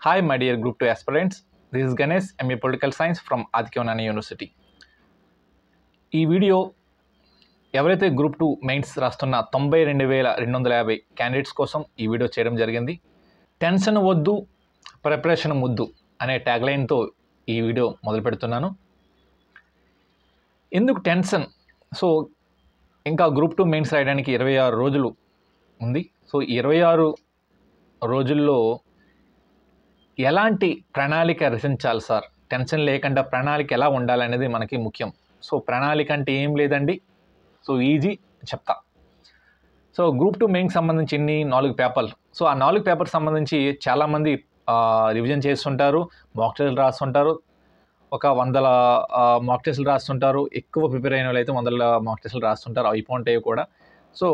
Hi, my dear Group 2 aspirants. This is Ganesh, MA Political Science from Aditya university. ఈ video ఎవరైతే group 2 mains రాస్తున్న 92,250 candidates కోసం ఈ video చేయడం జరిగింది. టెన్షన్ వద్దు, ప్రిపరేషన్ ముద్దు అనే ట్యాగ్లైన్తో ఈ వీడియో మొదలు పెడుతున్నాను. ఎందుకు టెన్షన్? సో ఇంకా గ్రూప్ 2 మెయిన్స్ రాయడానికి 26 రోజులు ఉంది. సో 26 రోజుల్లో ఎలాంటి ప్రణాళిక రచించాలి సార్? టెన్షన్ లేకుండా ప్రణాళిక ఎలా ఉండాలనేది మనకి ముఖ్యం. సో ప్రణాళిక అంటే ఏం లేదండి, సో ఈజీ చెప్తా. సో గ్రూప్ 2 మెయిన్కి సంబంధించి 4 పేపర్లు. సో ఆ 4 పేపర్ సంబంధించి చాలామంది రివిజన్ చేస్తుంటారు, మాక్ టెస్ట్లు రాస్తుంటారు, ఒక 100 మాక్ టెస్ట్లు రాస్తుంటారు. ఎక్కువ ప్రిపేర్ అయిన వాళ్ళు అయితే 100 మాక్ టెస్ట్లు రాస్తుంటారు, అయిపోంటాయి కూడా. సో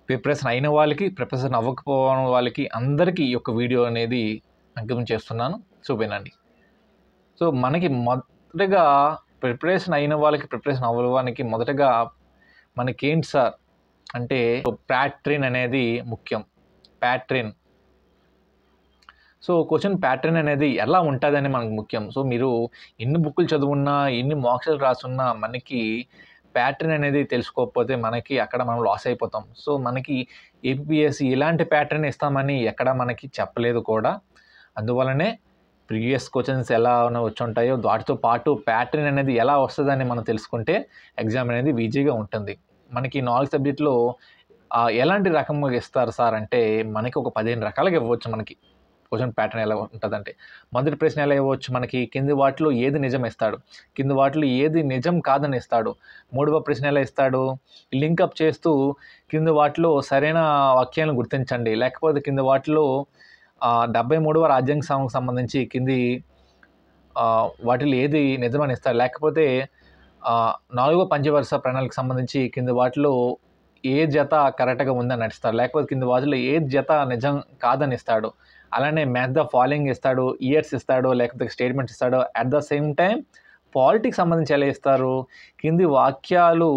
ప్రిపరేషన్ అయిన వాళ్ళకి, ప్రిపరేషన్ అవ్వకపోవడం వాళ్ళకి అందరికీ ఈ యొక్క వీడియో అనేది అంకితం చేస్తున్నాను. చూపినండి. సో మనకి మొదటగా ప్రిపరేషన్ అయిన వాళ్ళకి, ప్రిపరేషన్ అవ్వడానికి మొదటగా మనకేంటి సార్ అంటే ప్యాట్రన్ అనేది ముఖ్యం. ప్యాట్రన్. సో క్వశ్చన్ ప్యాటర్న్ అనేది ఎలా ఉంటుందని మనకు ముఖ్యం. సో మీరు ఎన్ని బుక్కులు చదువున్నా, ఎన్ని మాక్స్లు రాసున్నా మనకి ప్యాటర్న్ అనేది తెలుసుకోకపోతే మనకి అక్కడ మనం లాస్ అయిపోతాం. సో మనకి ఏపీఎస్సి ఇలాంటి ప్యాటర్న్ ఇస్తామని ఎక్కడ మనకి చెప్పలేదు కూడా. అందువలనే ప్రీవియస్ క్వశ్చన్స్ ఎలా వచ్చి ఉంటాయో వాటితో పాటు ప్యాటర్న్ అనేది ఎలా వస్తుందని మనం తెలుసుకుంటే ఎగ్జామ్ అనేది ఈజీగా ఉంటుంది. మనకి 4 సబ్జెక్టులో ఎలాంటి రకంగా ఇస్తారు సార్ అంటే మనకి ఒక 15 రకాలుగా ఇవ్వచ్చు. మనకి క్వశ్చన్ ప్యాటర్న్ ఎలా ఉంటుందంటే మొదటి ప్రశ్న ఎలా ఇవ్వచ్చు, మనకి కింది వాటిలో ఏది నిజం ఇస్తాడు, కింది వాటిలో ఏది నిజం కాదని ఇస్తాడు. మూడవ ప్రశ్న ఎలా ఇస్తాడు, లింకప్ చేస్తూ కింది వాటిలో సరైన వాక్యాలను గుర్తించండి, లేకపోతే కింది వాటిలో 73వ రాజ్యాంగ సంబంధించి కింది వాటిలో ఏది నిజమని ఇస్తాడు, లేకపోతే 4వ పంచవర్ష ప్రణాళికకు సంబంధించి కింది వాటిలో ఏ జత కరెక్ట్గా ఉందని నడుస్తాడు, లేకపోతే కింది వాటిలో ఏ జత నిజం కాదని ఇస్తాడు. అలానే మ్యాచ్ ద ఫాలోయింగ్ ఇస్తాడు, ఇయర్స్ ఇస్తాడు, లేకపోతే స్టేట్మెంట్స్ ఇస్తాడు. At the same time politics సంబంధించి ఎలా ఇస్తారు, కింది వాక్యాలు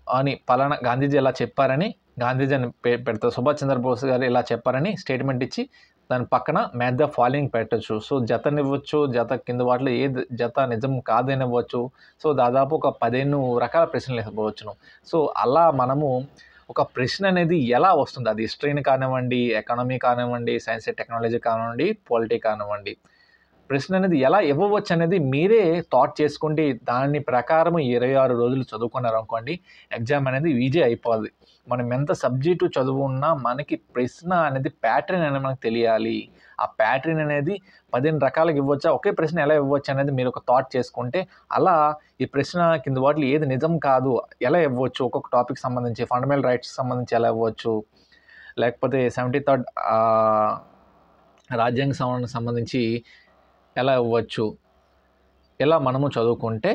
అని పలానా గాంధీజీ ఎలా చెప్పారని గాంధీజీ అని పెడతారు, సుభాష్ చంద్రబోస్ గారు ఇలా చెప్పారని స్టేట్మెంట్ ఇచ్చి దాని పక్కన మ్యాచ్ ద ఫాలోయింగ్ పెట్టచ్చు. సో జతనివ్వచ్చు, జత కింద వాటిలో ఏ జత నిజం కాదనివ్వచ్చు. సో దాదాపు ఒక 15 రకాల ప్రశ్నలు ఇవ్వవచ్చును. సో అలా మనము ఒక ప్రశ్న అనేది ఎలా వస్తుంది, అది హిస్టరీని కానివ్వండి, ఎకానమీ కానివ్వండి, సైన్స్ అండ్ టెక్నాలజీ కానివ్వండి, పాలిటీ కానివ్వండి, ప్రశ్న అనేది ఎలా ఇవ్వవచ్చు అనేది మీరే థాట్ చేసుకుంటే దాని ప్రకారం 26 రోజులు చదువుకున్నారు అనుకోండి, ఎగ్జామ్ అనేది ఈజీ అయిపోద్ది. మనం ఎంత సబ్జెక్టు చదువున్నా మనకి ప్రశ్న అనేది ప్యాటర్న్ అనేది మనకు తెలియాలి. ఆ ప్యాటర్న్ అనేది 15 రకాలుగా ఇవ్వచ్చా, ఒకే ప్రశ్న ఎలా ఇవ్వచ్చు అనేది మీరు ఒక థాట్ చేసుకుంటే అలా ఈ ప్రశ్న కింద వాటిలో ఏది నిజం కాదు ఎలా ఇవ్వచ్చు, ఒక్కొక్క టాపిక్ సంబంధించి ఫండమెంటల్ రైట్స్ సంబంధించి ఎలా ఇవ్వచ్చు, లేకపోతే 73rd రాజ్యాంగ సవరణకు సంబంధించి ఎలా ఇవ్వచ్చు, ఇలా మనము చదువుకుంటే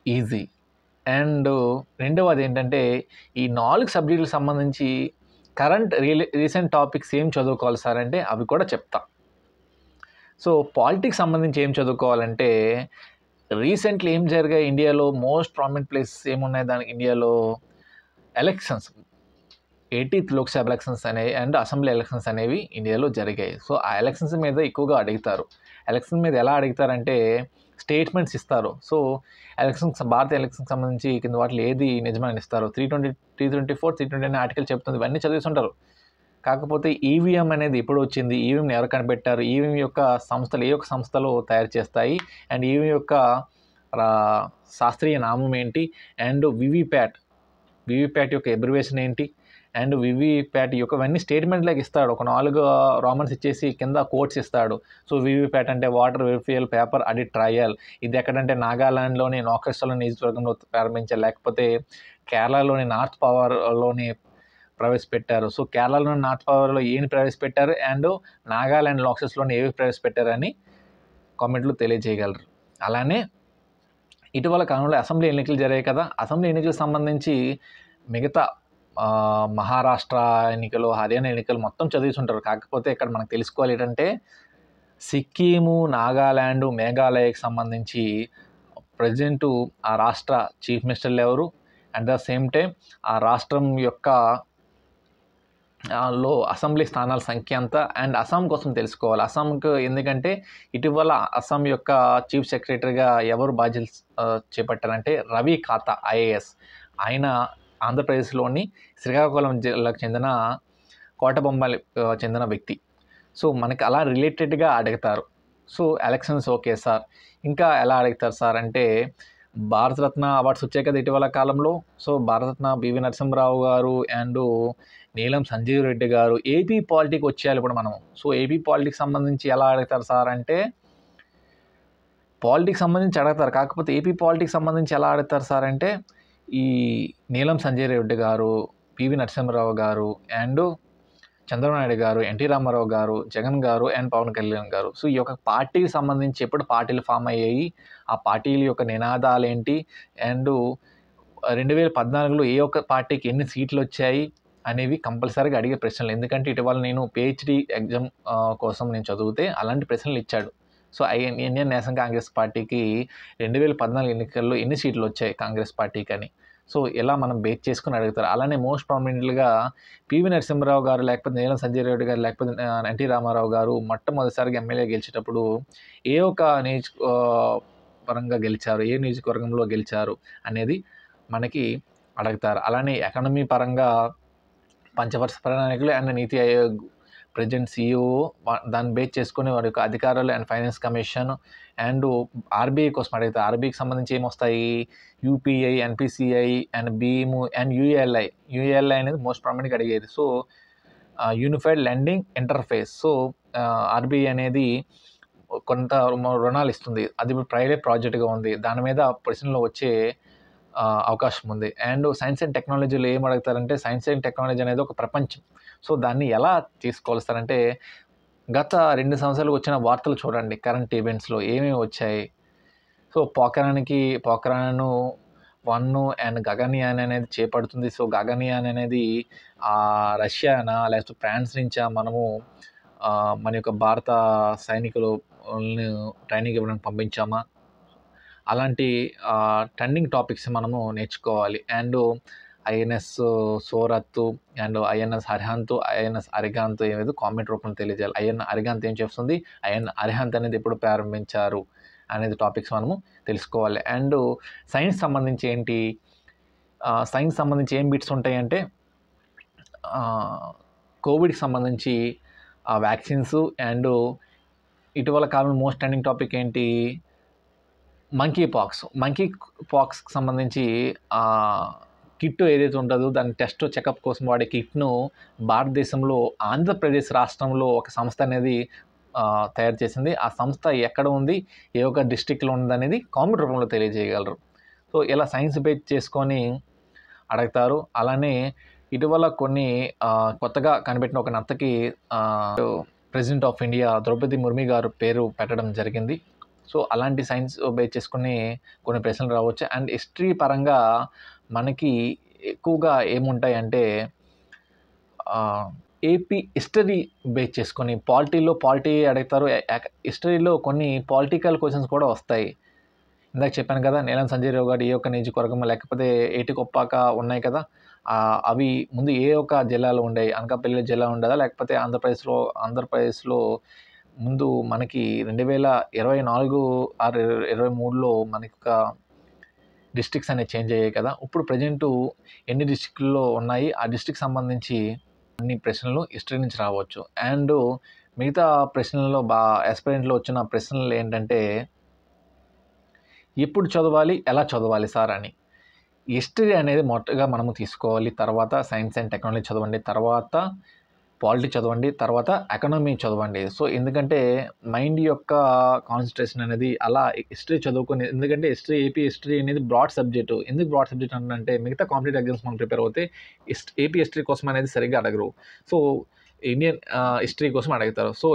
ఈజీ. అండ్ రెండవది ఏంటంటే ఈ 4 సబ్జెక్టులకు సంబంధించి కరెంట్ రీసెంట్ టాపిక్స్ ఏం చదువుకోవాలి సార్ అంటే అవి కూడా చెప్తా. సో పాలిటిక్స్ సంబంధించి ఏం చదువుకోవాలంటే రీసెంట్లీ ఏం జరిగాయి ఇండియాలో, మోస్ట్ ప్రామినెంట్ ప్లేసెస్ ఏమున్నాయి దానికి ఇండియాలో, ఎలక్షన్స్, 80th లోక్సభ ఎలక్షన్స్ అనేవి అండ్ అసెంబ్లీ ఎలక్షన్స్ అనేవి ఇండియాలో జరిగాయి. సో ఆ ఎలక్షన్స్ మీద ఎక్కువగా అడుగుతారు. ఎలక్షన్ మీద ఎలా అడుగుతారంటే స్టేట్మెంట్స్ ఇస్తారు. సో ఎలక్షన్స్, భారతీయ ఎలక్షన్కి సంబంధించి కింద వాటిలో ఏది నిజమని ఇస్తారు. 324, 329 ఆర్టికల్ చెప్తుంది, ఇవన్నీ చదివిస్తుంటారు. కాకపోతే ఈవీఎం అనేది ఎప్పుడు వచ్చింది, ఈవీఎంని ఎవరు కనిపెట్టారు, ఈవీఎం యొక్క సంస్థలు ఏ యొక్క సంస్థలో తయారు చేస్తాయి, అండ్ ఈవీఎం యొక్క శాస్త్రీయ నామం ఏంటి, అండ్ వివిప్యాట్ యొక్క అబ్రివేషన్ ఏంటి, అండ్ వివిప్యాట్ యొక్క ఇవన్నీ స్టేట్మెంట్లోకి ఇస్తాడు. ఒక 4 రోమన్స్ ఇచ్చేసి కింద కోట్స్ ఇస్తాడు. సో వివిప్యాట్ అంటే వాటర్ వెరిఫియల్ పేపర్ ఆడిట్ ట్రయల్, ఇది ఎక్కడంటే నాగాలాండ్లోని నౌకస్టలో నియోజకవర్గంలో ప్రారంభించారు, లేకపోతే కేరళలోని నార్త్ పవర్లోని ప్రవేశపెట్టారు. సో కేరళలోని నార్త్ పవర్లో ఏమి ప్రవేశపెట్టారు, అండ్ నాగాలాండ్ లోక్సెస్లోని ఏవి ప్రవేశపెట్టారని కామెంట్లు తెలియజేయగలరు. అలానే ఇటీవల కాలంలో అసెంబ్లీ ఎన్నికలు జరిగాయి కదా, అసెంబ్లీ ఎన్నికలకు సంబంధించి మిగతా మహారాష్ట్ర ఎన్నికలు, హర్యానా ఎన్నికలు మొత్తం చదివిస్తుంటారు. కాకపోతే ఇక్కడ మనకు తెలుసుకోవాలి ఏంటంటే సిక్కిము, నాగాల్యాండ్, మేఘాలయకి సంబంధించి ప్రజెంటు ఆ రాష్ట్ర చీఫ్ మినిస్టర్లు ఎవరు, అట్ ద సేమ్ టైం ఆ రాష్ట్రం యొక్క లో అసెంబ్లీ స్థానాల సంఖ్య ఎంత అండ్ అస్సాం కోసం తెలుసుకోవాలి. అస్సాంకు ఎందుకంటే ఇటీవల అస్సాం యొక్క చీఫ్ సెక్రటరీగా ఎవరు బాధ్యతలు చేపట్టారంటే రవి ఖాతా ఐఏఎస్. ఆయన ఆంధ్రప్రదేశ్లోని శ్రీకాకుళం జిల్లాకు చెందిన కోటబొమ్మాలి చెందిన వ్యక్తి. సో మనకి అలా రిలేటెడ్గా అడుగుతారు. సో ఎలక్షన్స్ ఓకే సార్, ఇంకా ఎలా అడుగుతారు సార్ అంటే భారతరత్న అవార్డ్స్ వచ్చాయి కదా ఇటీవల కాలంలో. సో భారతరత్న పివి నరసింహరావు గారు అండ్ నీలం సంజీవ్ రెడ్డి గారు ఏపీ పాలిటిక్ వచ్చేయాలి ఇప్పుడు మనం. సో ఏపీ పాలిటిక్స్ సంబంధించి ఎలా అడుగుతారు సార్ అంటే పాలిటిక్స్ సంబంధించి అడుగుతారు, కాకపోతే ఏపీ పాలిటిక్స్ సంబంధించి ఎలా అడుగుతారు సార్ అంటే ఈ నీలం సంజయ్ రెడ్డి గారు, పివి నరసింహరావు గారు అండ్ చంద్రబాబు నాయుడు గారు, ఎన్టీ రామారావు గారు, జగన్ గారు అండ్ పవన్ కళ్యాణ్ గారు. సో ఈ యొక్క పార్టీకి సంబంధించి ఎప్పుడు పార్టీలు ఫామ్ అయ్యాయి, ఆ పార్టీల యొక్క నినాదాలు ఏంటి అండ్ 2014లో ఏ ఒక్క పార్టీకి ఎన్ని సీట్లు వచ్చాయి అనేవి కంపల్సరీగా అడిగే ప్రశ్నలు. ఎందుకంటే ఇటీవల నేను పిహెచ్డి ఎగ్జామ్ కోసం నేను చదివితే అలాంటి ప్రశ్నలు ఇచ్చాడు. సో ఇండియన్ నేషనల్ కాంగ్రెస్ పార్టీకి 2014 ఎన్నికల్లో ఎన్ని సీట్లు వచ్చాయి కాంగ్రెస్ పార్టీకి అని. సో ఇలా మనం బేస్ చేసుకుని అడుగుతారు. అలానే మోస్ట్ ప్రామినెంట్గా పివి నరసింహరావు గారు, లేకపోతే నీలం సంజయ్ రెడ్డి గారు, లేకపోతే ఎన్టీ రామారావు గారు మొట్టమొదటిసారిగా ఎమ్మెల్యే గెలిచేటప్పుడు ఏ ఒక పరంగా గెలిచారు, ఏ నియోజకవర్గంలో గెలిచారు అనేది మనకి అడుగుతారు. అలానే ఎకానమీ పరంగా పంచవర్ష ప్రణాళికలు and NITI Aayog president CEO దాన్ని బేస్ చేసుకుని వారి యొక్క అధికారులు and finance commission and RBI కోసం అడుగుతారు. ఆర్బీఐకి సంబంధించి ఏమొస్తాయి, UPI, NPCI and Bheem and యూఏఎల్ఐ. యూఏఎల్ఐ అనేది మోస్ట్ ప్రామినెంట్గా అడిగేది. So unified lending interface. So RBI అనేది కొంత రుణాలు ఇస్తుంది, అది ఇప్పుడు ప్రైవేట్ ప్రాజెక్ట్గా ఉంది, దాని మీద ప్రశ్నలు వచ్చే అవకాశం ఉంది. అండ్ సైన్స్ అండ్ టెక్నాలజీలో ఏం అడుగుతారంటే సైన్స్ అండ్ టెక్నాలజీ అనేది ఒక ప్రపంచం. సో దాన్ని ఎలా తీసుకోవాల్స్తారంటే గత 2 సంవత్సరాలు వచ్చిన వార్తలు చూడండి, కరెంట్ ఈవెంట్స్లో ఏమేమి వచ్చాయి. సో పోఖ్రాన్ 1 అండ్ గగన్యాన్ అనేది చేపడుతుంది. సో గగన్యాన్ అనేది రష్యానా లేకపోతే ఫ్రాన్స్ నుంచా మనము మన యొక్క భారత సైనికులు ట్రైనింగ్ ఇవ్వడానికి పంపించామా, అలాంటి ట్రెండింగ్ టాపిక్స్ మనము నేర్చుకోవాలి. And INS Surat and INS Arihant, INS Arihant ఏదో కామెంట్ రూపంలో తెలియజేయాలి. అరిహంత్ ఏం చేస్తుంది, అరిహంత్ అనేది ఎప్పుడు ప్రారంభించారు అనేది టాపిక్స్ మనము తెలుసుకోవాలి. అండ్ సైన్స్ సంబంధించి ఏంటి, సైన్స్ సంబంధించి ఏం బిట్స్ ఉంటాయంటే కోవిడ్కి సంబంధించి వ్యాక్సిన్స్ అండ్ ఇటీవల కాలంలో మోస్ట్ ట్రెండింగ్ టాపిక్ ఏంటి, మంకీ పాక్స్కి సంబంధించి కిట్ ఏదైతే ఉంటుందో దాని టెస్ట్ చెకప్ కోసం వాడే కిట్ను భారతదేశంలో ఆంధ్రప్రదేశ్ రాష్ట్రంలో ఒక సంస్థ అనేది తయారు చేసింది. ఆ సంస్థ ఎక్కడ ఉంది, ఏ ఒక్క డిస్ట్రిక్ట్లో ఉందనేది కామెంట్ రూపంలో తెలియజేయగలరు. సో ఇలా సైన్స్ బేస్ చేసుకొని అడుగుతారు. అలానే ఇటీవల కొన్ని కొత్తగా కనిపెట్టిన ఒక నత్తకి president of India Droupadi Murmu గారు పేరు పెట్టడం జరిగింది. సో అలాంటి సైన్స్ బేస్ చేసుకుని కొన్ని ప్రశ్నలు రావచ్చు. అండ్ హిస్టరీ పరంగా మనకి ఎక్కువగా ఏముంటాయంటే ఏపీ హిస్టరీ బేస్ చేసుకొని పాలిటీ అడుగుతారు. హిస్టరీలో కొన్ని పొలిటికల్ క్వశ్చన్స్ కూడా వస్తాయి. ఇందాక చెప్పాను కదా, నీలం సంజయ్ రావు గారు ఏ ఒక్క నియోజకవర్గం లేకపోతే ఏటికొప్పాక ఉన్నాయి కదా, అవి ముందు ఏ ఒక్క జిల్లాలో ఉండేవి, అనకాపల్లి జిల్లా ఉండదా లేకపోతే ఆంధ్రప్రదేశ్లో ముందు మనకి 2024 ఆర్ 23లో మనకి ఒక డిస్ట్రిక్ట్స్ అనేవి చేంజ్ అయ్యాయి కదా. ఇప్పుడు ప్రజెంటు ఎన్ని డిస్ట్రిక్ట్లో ఉన్నాయి, ఆ డిస్ట్రిక్ట్ సంబంధించి అన్ని ప్రశ్నలు హిస్టరీ నుంచి రావచ్చు. అండ్ మిగతా ప్రశ్నల్లో ఎస్పిరెంట్లో వచ్చిన ప్రశ్నలు ఏంటంటే ఎప్పుడు చదవాలి, ఎలా చదవాలి సార్ అని. హిస్టరీ అనేది మొదటగా మనము తీసుకోవాలి, తర్వాత సైన్స్ అండ్ టెక్నాలజీ చదవండి, తర్వాత పాలిటీ చదవండి, తర్వాత ఎకనామీ చదవండి. సో ఎందుకంటే మైండ్ యొక్క కాన్సన్ట్రేషన్ అనేది అలా హిస్టరీ చదువుకొని, ఎందుకంటే ఏపీ హిస్టరీ అనేది బ్రాడ్ సబ్జెక్టు. ఎందుకు బ్రాడ్ సబ్జెక్ట్ అంటే మిగతా కాంపిటేటివ్ ఎగ్జామ్స్ మనం ప్రిపేర్ అవుతే ఏపీ హిస్టరీ కోసం అనేది సరిగ్గా అడగరు. సో ఇండియన్ హిస్టరీ కోసం అడుగుతారు. సో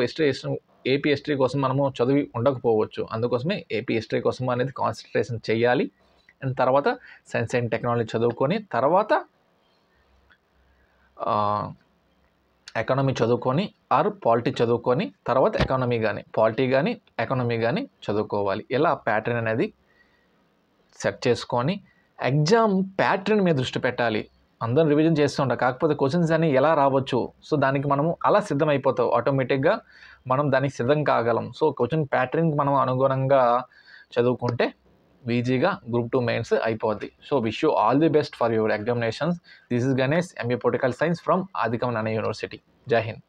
ఏపీ హిస్టరీ కోసం మనము చదివి ఉండకపోవచ్చు, అందుకోసమే ఏపీ హిస్టరీ కోసం అనేది కాన్సన్ట్రేషన్ చేయాలి. అండ్ తర్వాత సైన్స్ అండ్ టెక్నాలజీ చదువుకొని తర్వాత ఎకానమీ చదువుకొని ఆర్ పాలిటీ చదువుకొని తర్వాత పాలిటీ కానీ ఎకానమీ కానీ చదువుకోవాలి. ఇలా ప్యాటర్న్ అనేది సెట్ చేసుకొని ఎగ్జామ్ ప్యాటర్న్ మీద దృష్టి పెట్టాలి. అందరం రివిజన్ చేస్తుంటాం, కాకపోతే క్వశ్చన్స్ అని ఎలా రావచ్చు, సో దానికి మనము అలా సిద్ధమైపోతాం, ఆటోమేటిక్గా మనం దానికి సిద్ధం కాగలం. సో క్వశ్చన్ ప్యాటర్న్ మనం అనుగుణంగా చదువుకుంటే ఈజీగా గ్రూప్ 2 మెయిన్స్ అయిపోద్ది. So wish you all the best for your examinations. This is Ganesh, MA political science from Adikavi Narayana university. Jai Hind.